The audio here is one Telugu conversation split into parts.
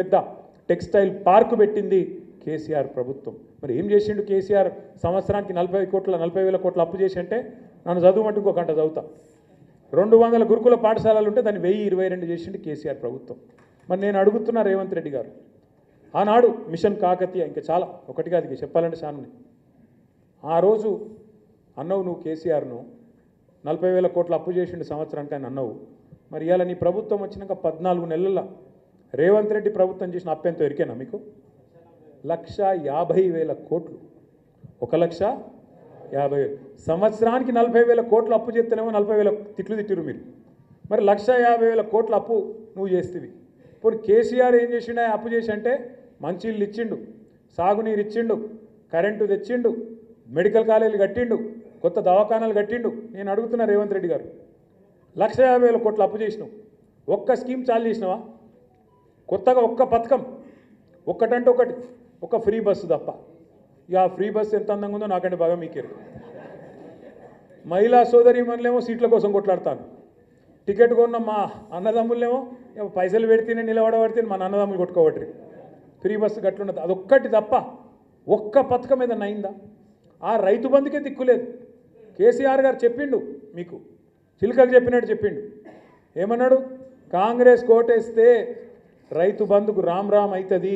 పెద్ద టెక్స్టైల్ పార్క్ పెట్టింది కేసీఆర్ ప్రభుత్వం. మరి ఏం చేసిండు కేసీఆర్? సంవత్సరానికి 40,000 కోట్ల అప్పు చేసి అంటే నన్ను చదువుమంటూ ఇంకో గంట చదువుతా. 200 గురుకుల పాఠశాలలు ఉంటే దాన్ని 1022 చేసిండు కేసీఆర్ ప్రభుత్వం. మరి నేను అడుగుతున్నా రేవంత్ రెడ్డి గారు, ఆనాడు మిషన్ కాకతీయ ఇంకా చాలా ఒకటిగా అది చెప్పాలంటే చాలా. ఆ రోజు అన్నవు నువ్వు కేసీఆర్ను 40,000 కోట్ల అప్పు చేసిండు సంవత్సరానికి అని అన్నవు. మరి ఇవాళ నీ ప్రభుత్వం వచ్చినాక 14 నెలల రేవంత్ రెడ్డి ప్రభుత్వం చేసిన అప్పు ఎంతో ఎరికేనా మీకు? 1,50,000 కోట్లు. 1,50,000 సంవత్సరానికి 40,000 కోట్ల అప్పు చేస్తేనేమో 40,000 తిట్లు తిట్టిరు మీరు. మరి 1,50,000 కోట్ల అప్పు నువ్వు చేస్తేవి. ఇప్పుడు కేసీఆర్ ఏం చేసిండు? అప్పు చేసి అంటే మంచిళ్ళు ఇచ్చిండు, సాగునీరు ఇచ్చిండు, కరెంటు తెచ్చిండు, మెడికల్ కాలేజీలు కట్టిండు, కొత్త దవాఖానాలు కట్టిండు. నేను అడుగుతున్నా రేవంత్ రెడ్డి గారు, 1,50,000 కోట్ల అప్పు చేసినావు, ఒక్క స్కీమ్ చాలు చేసినావా? కొత్తగా ఒక్క పథకం ఒక్కటంటే ఒకటి, ఒక ఫ్రీ బస్సు తప్ప. ఇక ఆ ఫ్రీ బస్సు ఎంత అందంగా ఉందో నాకంటే బాగా మీకేరు. మహిళా సోదరి మనలేమో సీట్ల కోసం కొట్లాడతాను, టికెట్ కొన్న మా అన్నదమ్ములేమో పైసలు పెడితేనే నిలబడబడితే మన అన్నదమ్ములు కొట్టుకోబట్టి ఫ్రీ బస్సు గట్లున్నది. అదొక్కటి తప్ప ఒక్క పథకం ఏదన్నా అయిందా? ఆ రైతు బంధుకే దిక్కులేదు. కేసీఆర్ గారు చెప్పిండు, మీకు చిలుకకు చెప్పినట్టు చెప్పిండు. ఏమన్నాడు? కాంగ్రెస్ కోటేస్తే రైతు బంధుకు రామ్ రామ్ అవుతుంది,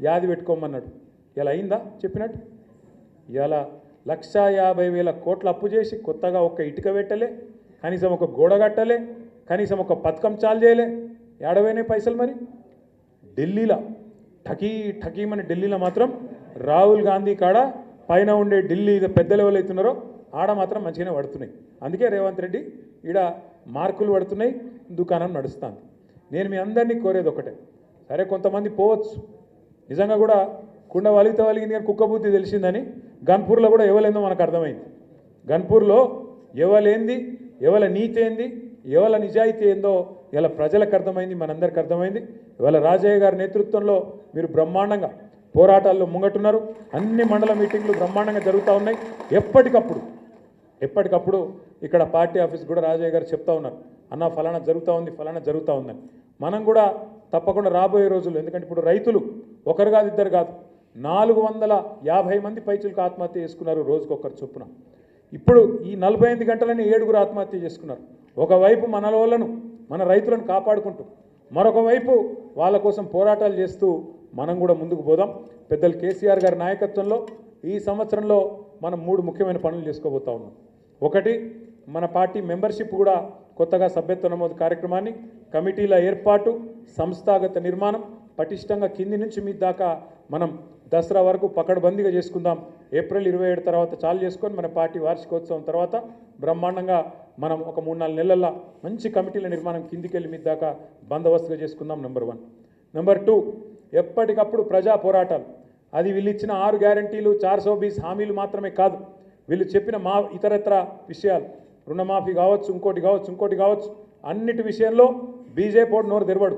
యాది పెట్టుకోమన్నాడు. ఇలా అయిందా చెప్పినట్టు? ఇలా 1,50,000 కోట్ల అప్పు చేసి కొత్తగా ఒక్క ఇటుక పెట్టలే, కనీసం ఒక గోడ కట్టలే, కనీసం ఒక పథకం చాలు చేయలే. ఏడవైనా పైసలు మరి? ఢిల్లీలో ఠకీమని ఢిల్లీలో మాత్రం రాహుల్ గాంధీ కాడ పైన ఉండే ఢిల్లీ పెద్ద లెవెల్ అవుతున్నారో ఆడ మాత్రం మంచిగానే పడుతున్నాయి. అందుకే రేవంత్ రెడ్డి ఈడ మార్కులు పడుతున్నాయి, దుకాణం నడుస్తుంది. నేను మీ అందరినీ కోరేది ఒకటే, సరే కొంతమంది పోవచ్చు, నిజంగా కూడా కుండ వలిగింది కానీ కుక్క బుద్ధి తెలిసిందని గన్పూర్లో కూడా ఎవలేందో మనకు అర్థమైంది. గన్పూర్లో ఎవలేంది, ఎవల నీతి ఏంది, ఎవల నిజాయితీ ఏందో ఇలా ప్రజలకు అర్థమైంది, మనందరికి అర్థమైంది. ఇవాళ రాజయ్య గారి నేతృత్వంలో మీరు బ్రహ్మాండంగా పోరాటాల్లో ముంగట్టున్నారు. అన్ని మండల మీటింగ్లు బ్రహ్మాండంగా జరుగుతూ ఉన్నాయి. ఎప్పటికప్పుడు ఇక్కడ పార్టీ ఆఫీస్ కూడా రాజయ్య గారు చెప్తా ఉన్నారు, అన్న ఫలానా జరుగుతూ ఉంది, ఫలానా జరుగుతూ ఉందని. మనం కూడా తప్పకుండా రాబోయే రోజుల్లో, ఎందుకంటే ఇప్పుడు రైతులు ఒకరు కాదు ఇద్దరు కాదు 450 మంది పైచులకు ఆత్మహత్య చేసుకున్నారు రోజుకొకరు చొప్పున. ఇప్పుడు ఈ 48 గంటలని 7 ఆత్మహత్య చేసుకున్నారు. ఒకవైపు మన రైతులను కాపాడుకుంటూ, మరొక వైపు వాళ్ళ కోసం పోరాటాలు చేస్తూ మనం కూడా ముందుకు పోదాం. పెద్దలు కేసీఆర్ గారి నాయకత్వంలో ఈ సంవత్సరంలో మనం 3 ముఖ్యమైన పనులు చేసుకోబోతా ఉన్నాం. ఒకటి, మన పార్టీ మెంబర్షిప్ కూడా కొత్తగా సభ్యత్వ నమోదు కార్యక్రమాన్ని, కమిటీల ఏర్పాటు, సంస్థాగత నిర్మాణం పటిష్టంగా కింది నుంచి మీ దాకా మనం దసరా వరకు పకడ్బందీగా చేసుకుందాం. ఏప్రిల్ 27 తర్వాత చాలు చేసుకొని మన పార్టీ వార్షికోత్సవం తర్వాత బ్రహ్మాండంగా మనం ఒక 3-4 నెలల్లో మంచి కమిటీల నిర్మాణం కిందికెళ్ళి మీ దాకా బందోబస్తుగా చేసుకుందాం. నెంబర్ 1. నెంబర్ 2, ఎప్పటికప్పుడు ప్రజా పోరాటాలు. అది వీళ్ళు ఇచ్చిన 6 గ్యారంటీలు 420 హామీలు మాత్రమే కాదు, వీళ్ళు చెప్పిన ఇతరత్ర విషయాలు, రుణమాఫీ కావచ్చు, ఇంకోటి కావచ్చు, అన్నిటి విషయంలో బీజేపీ నోరు తెరవడు.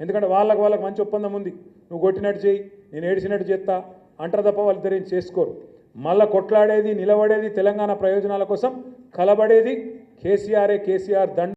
ఎందుకంటే వాళ్ళకి మంచి ఒప్పందం ఉంది. నువ్వు కొట్టినట్టు చేయి, నేను ఏడిచినట్టు చేస్తా అంటారు తప్ప వాళ్ళిద్దరు ఏం చేసుకోరు. మళ్ళా కొట్లాడేది, నిలబడేది, తెలంగాణ ప్రయోజనాల కోసం కలబడేది కేసీఆర్ దండ